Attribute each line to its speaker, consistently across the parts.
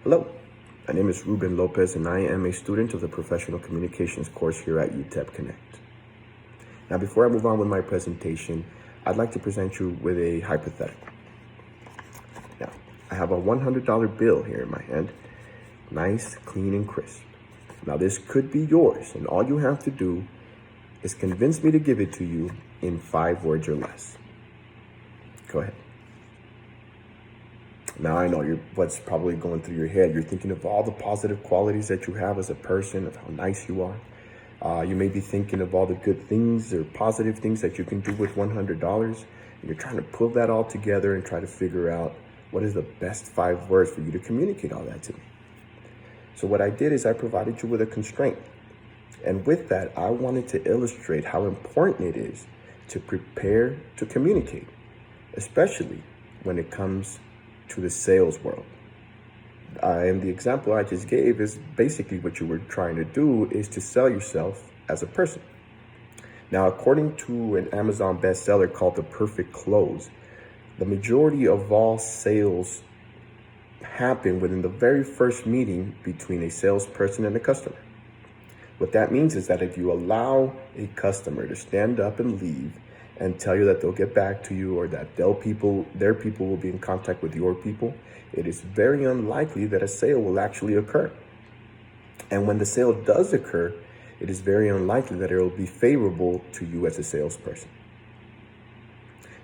Speaker 1: Hello, my name is Ruben Lopez and I am a student of the Professional Communications course here at UTEP Connect. Now, before I move on with my presentation, I'd like to present you with a hypothetical. Now, I have a $100 bill here in my hand, nice, clean, and crisp. Now, this could be yours, and all you have to do is convince me to give it to you in 5 words or less. Go ahead. Now, I know what's probably going through your head. You're thinking of all the positive qualities that you have as a person, of how nice you are. You may be thinking of all the good things or positive things that you can do with $100. And you're trying to pull that all together and try to figure out what is the best 5 words for you to communicate all that to me. So what I did is I provided you with a constraint. And with that, I wanted to illustrate how important it is to prepare to communicate, especially when it comes to the sales world. And the example I just gave is basically what you were trying to do is to sell yourself as a person. Now, according to an Amazon bestseller called The Perfect Close, the majority of all sales happen within the very first meeting between a salesperson and a customer. What that means is that if you allow a customer to stand up and leave and tell you that they'll get back to you or that their people will be in contact with your people, it is very unlikely that a sale will actually occur. And when the sale does occur, it is very unlikely that it will be favorable to you as a salesperson.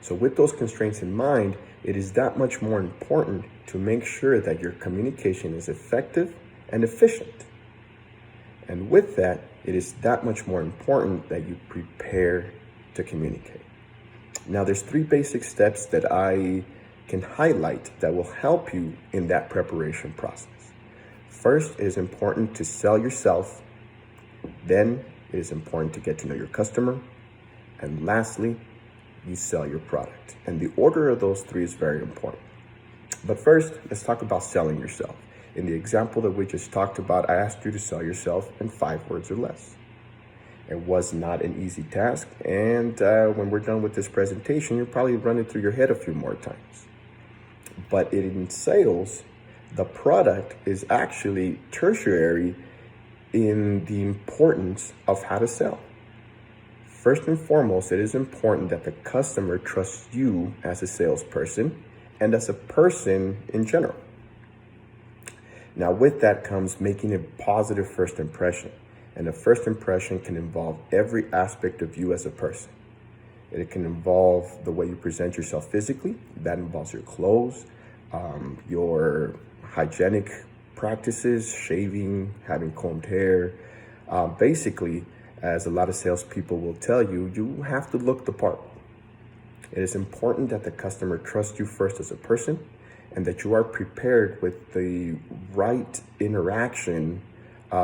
Speaker 1: So with those constraints in mind, it is that much more important to make sure that your communication is effective and efficient. And with that, it is that much more important that you prepare to communicate. Now, there's 3 basic steps that I can highlight that will help you in that preparation process. First, it is important to sell yourself. Then it is important to get to know your customer. And lastly, you sell your product. And the order of those 3 is very important. But first, let's talk about selling yourself. In the example that we just talked about, I asked you to sell yourself in 5 words or less. It was not an easy task, and when we're done with this presentation, you'll probably run it through your head a few more times. But in sales, the product is actually tertiary in the importance of how to sell. First and foremost, it is important that the customer trusts you as a salesperson and as a person in general. Now, with that comes making a positive first impression. And a first impression can involve every aspect of you as a person. It can involve the way you present yourself physically. That involves your clothes, your hygienic practices, shaving, having combed hair. Basically, as a lot of salespeople will tell you, you have to look the part. It is important that the customer trusts you first as a person and that you are prepared with the right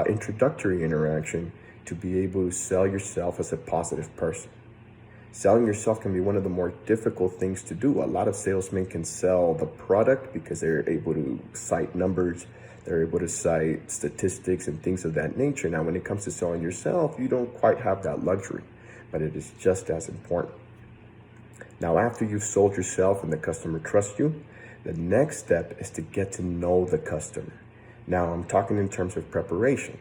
Speaker 1: introductory interaction to be able to sell yourself as a positive person. Selling yourself can be one of the more difficult things to do. A lot of salesmen can sell the product because they're able to cite numbers, they're able to cite statistics and things of that nature. Now, when it comes to selling yourself, you don't quite have that luxury, but it is just as important. Now, after you've sold yourself and the customer trusts you, the next step is to get to know the customer. Now, I'm talking in terms of preparation.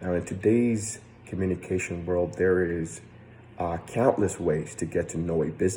Speaker 1: Now, in today's communication world, there is countless ways to get to know a business.